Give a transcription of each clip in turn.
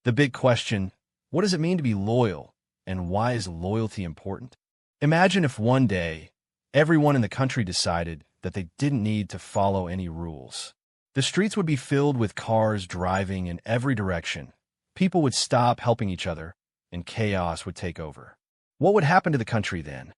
The big question, what does it mean to be loyal, and why is loyalty important? Imagine if one day, everyone in the country decided that they didn't need to follow any rules. The streets would be filled with cars driving in every direction. People would stop helping each other, and chaos would take over. What would happen to the country then?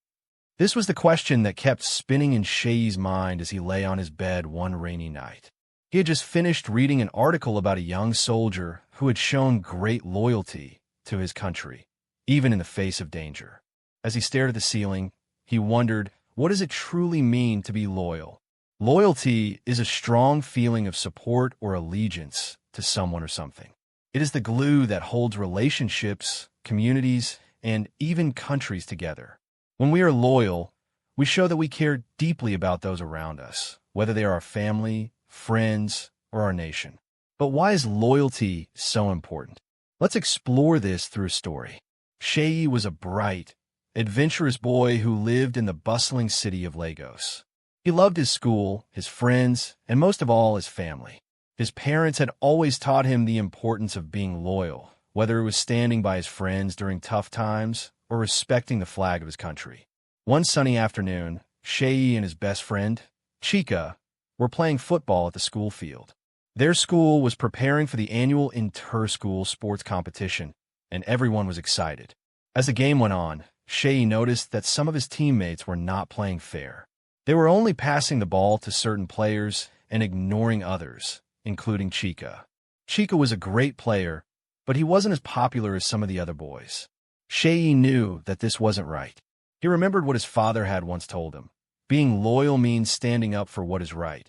This was the question that kept spinning in Shei's mind as he lay on his bed one rainy night. He had just finished reading an article about a young soldier who had shown great loyalty to his country, even in the face of danger. As he stared at the ceiling, he wondered, what does it truly mean to be loyal? Loyalty is a strong feeling of support or allegiance to someone or something. It is the glue that holds relationships, communities, and even countries together. When we are loyal, we show that we care deeply about those around us, whether they are our family, friends, or our nation. But why is loyalty so important? Let's explore this through a story. Shei was a bright, adventurous boy who lived in the bustling city of Lagos. He loved his school, his friends, and most of all, his family. His parents had always taught him the importance of being loyal, whether it was standing by his friends during tough times or respecting the flag of his country. One sunny afternoon, Shei and his best friend, Chika, were playing football at the school field. Their school was preparing for the annual inter-school sports competition, and everyone was excited. As the game went on, Shei noticed that some of his teammates were not playing fair. They were only passing the ball to certain players and ignoring others, including Chika. Chika was a great player, but he wasn't as popular as some of the other boys. Shei knew that this wasn't right. He remembered what his father had once told him. Being loyal means standing up for what is right,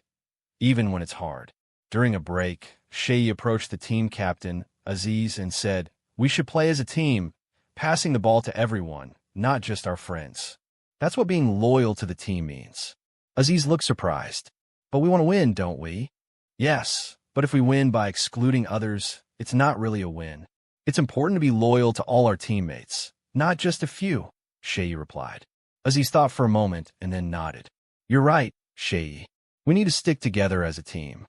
even when it's hard. During a break, Shei approached the team captain, Aziz, and said, "We should play as a team, passing the ball to everyone, not just our friends. That's what being loyal to the team means." Aziz looked surprised. "But we want to win, don't we?" "Yes, but if we win by excluding others, it's not really a win. It's important to be loyal to all our teammates, not just a few," Shei replied. Aziz thought for a moment and then nodded. "You're right, Shei. We need to stick together as a team."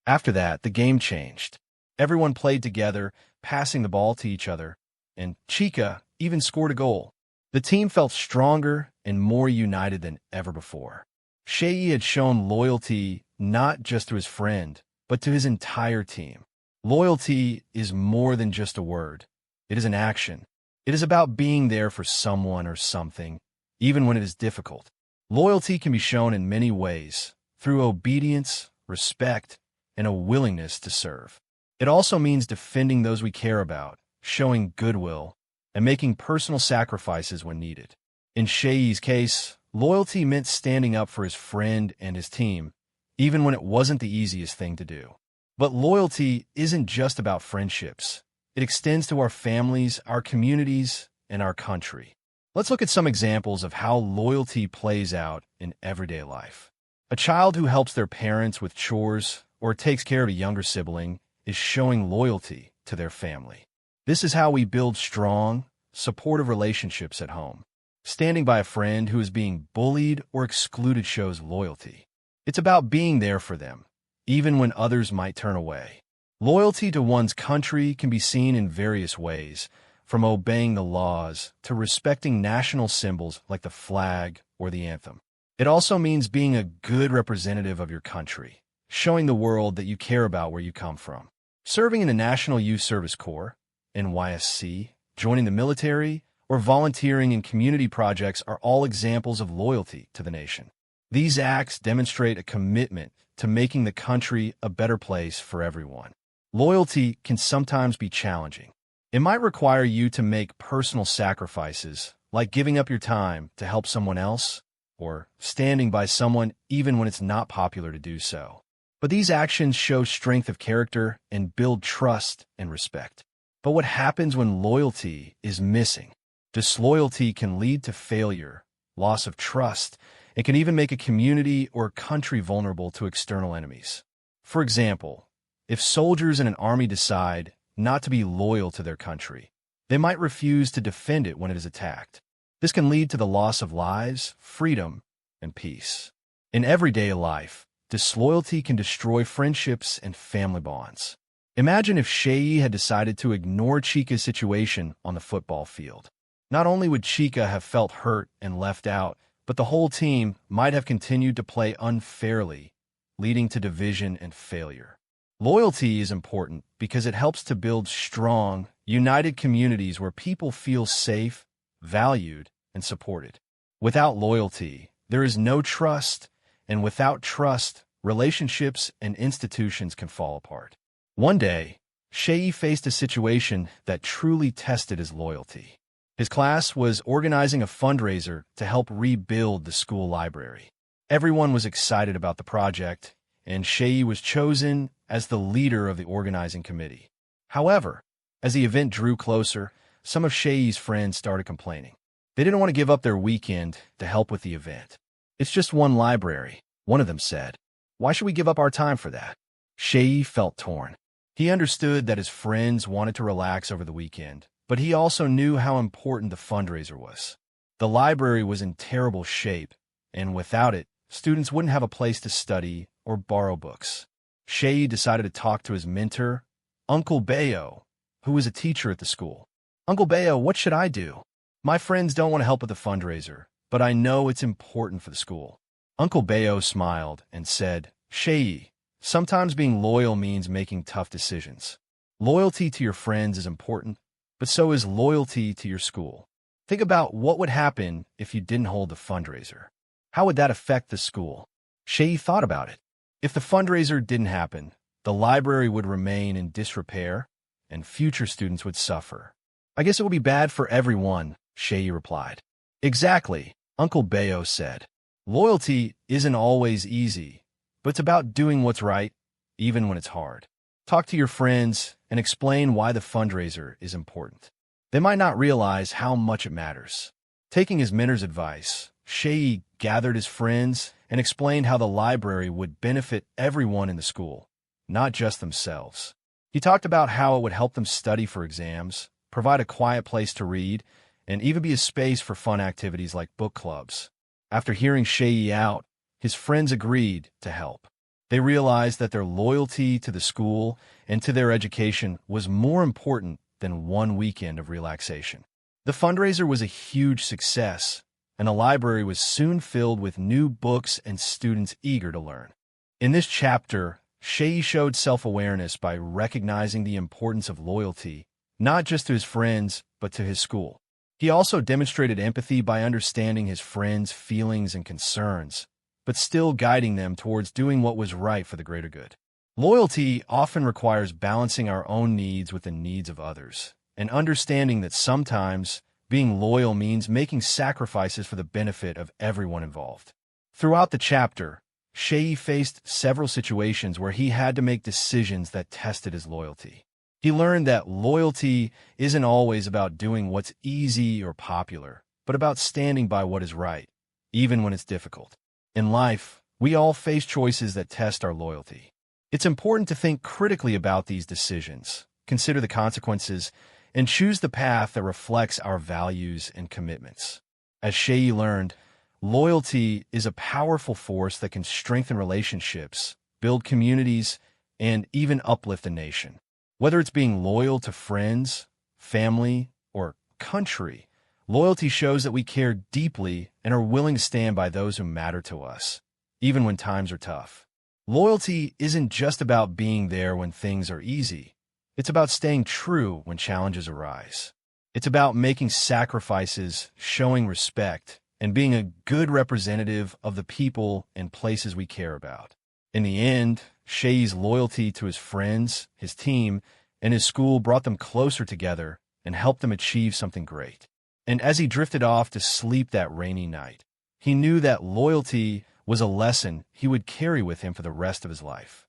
After that, the game changed. Everyone played together, passing the ball to each other, and Chika even scored a goal. The team felt stronger and more united than ever before. Shei had shown loyalty not just to his friend, but to his entire team. Loyalty is more than just a word. It is an action. It is about being there for someone or something, even when it is difficult. Loyalty can be shown in many ways, through obedience, respect, and a willingness to serve. It also means defending those we care about, showing goodwill, and making personal sacrifices when needed. In Shei's case, loyalty meant standing up for his friend and his team, even when it wasn't the easiest thing to do. But loyalty isn't just about friendships. It extends to our families, our communities, and our country. Let's look at some examples of how loyalty plays out in everyday life. A child who helps their parents with chores or takes care of a younger sibling is showing loyalty to their family. This is how we build strong, supportive relationships at home. Standing by a friend who is being bullied or excluded shows loyalty. It's about being there for them, even when others might turn away. Loyalty to one's country can be seen in various ways, from obeying the laws to respecting national symbols like the flag or the anthem. It also means being a good representative of your country, showing the world that you care about where you come from. Serving in the National Youth Service Corps, NYSC, joining the military, or volunteering in community projects are all examples of loyalty to the nation. These acts demonstrate a commitment to making the country a better place for everyone. Loyalty can sometimes be challenging. It might require you to make personal sacrifices, like giving up your time to help someone else, or standing by someone even when it's not popular to do so. But these actions show strength of character and build trust and respect. But what happens when loyalty is missing? Disloyalty can lead to failure, loss of trust, and can even make a community or country vulnerable to external enemies. For example, if soldiers in an army decide not to be loyal to their country, they might refuse to defend it when it is attacked. This can lead to the loss of lives, freedom, and peace. In everyday life, disloyalty can destroy friendships and family bonds. Imagine if Shei had decided to ignore Chica's situation on the football field. Not only would Chica have felt hurt and left out, but the whole team might have continued to play unfairly, leading to division and failure. Loyalty is important because it helps to build strong, united communities where people feel safe, valued, and supported. Without loyalty, there is no trust, and without trust, relationships and institutions can fall apart. One day, Shei faced a situation that truly tested his loyalty. His class was organizing a fundraiser to help rebuild the school library. Everyone was excited about the project, and Shei was chosen as the leader of the organizing committee. However, as the event drew closer, some of Shei's friends started complaining. They didn't want to give up their weekend to help with the event. "It's just one library," one of them said. "Why should we give up our time for that?" Shei felt torn. He understood that his friends wanted to relax over the weekend, but he also knew how important the fundraiser was. The library was in terrible shape, and without it, students wouldn't have a place to study or borrow books. Shei decided to talk to his mentor, Uncle Bayo, who was a teacher at the school. "Uncle Bayo, what should I do? My friends don't want to help with the fundraiser, but I know it's important for the school." Uncle Bayo smiled and said, "Shei, sometimes being loyal means making tough decisions. Loyalty to your friends is important, but so is loyalty to your school. Think about what would happen if you didn't hold the fundraiser. How would that affect the school?" Shei thought about it. If the fundraiser didn't happen, the library would remain in disrepair, and future students would suffer. "I guess it would be bad for everyone," Shei replied. "Exactly," Uncle Bayo said. "Loyalty isn't always easy, but it's about doing what's right, even when it's hard. Talk to your friends and explain why the fundraiser is important. They might not realize how much it matters." Taking his mentor's advice, Shei gathered his friends and explained how the library would benefit everyone in the school, not just themselves. He talked about how it would help them study for exams, provide a quiet place to read, and even be a space for fun activities like book clubs. After hearing Shei out, his friends agreed to help. They realized that their loyalty to the school and to their education was more important than one weekend of relaxation. The fundraiser was a huge success, and the library was soon filled with new books and students eager to learn. In this chapter, Shei showed self-awareness by recognizing the importance of loyalty, not just to his friends, but to his school. He also demonstrated empathy by understanding his friends' feelings and concerns, but still guiding them towards doing what was right for the greater good. Loyalty often requires balancing our own needs with the needs of others, and understanding that sometimes being loyal means making sacrifices for the benefit of everyone involved. Throughout the chapter, Shei faced several situations where he had to make decisions that tested his loyalty. He learned that loyalty isn't always about doing what's easy or popular, but about standing by what is right, even when it's difficult. In life, we all face choices that test our loyalty. It's important to think critically about these decisions, consider the consequences, and choose the path that reflects our values and commitments. As Shei learned, loyalty is a powerful force that can strengthen relationships, build communities, and even uplift a nation. Whether it's being loyal to friends, family, or country, loyalty shows that we care deeply and are willing to stand by those who matter to us, even when times are tough. Loyalty isn't just about being there when things are easy. It's about staying true when challenges arise. It's about making sacrifices, showing respect, and being a good representative of the people and places we care about. In the end, Shei's loyalty to his friends, his team, and his school brought them closer together and helped them achieve something great. And as he drifted off to sleep that rainy night, he knew that loyalty was a lesson he would carry with him for the rest of his life.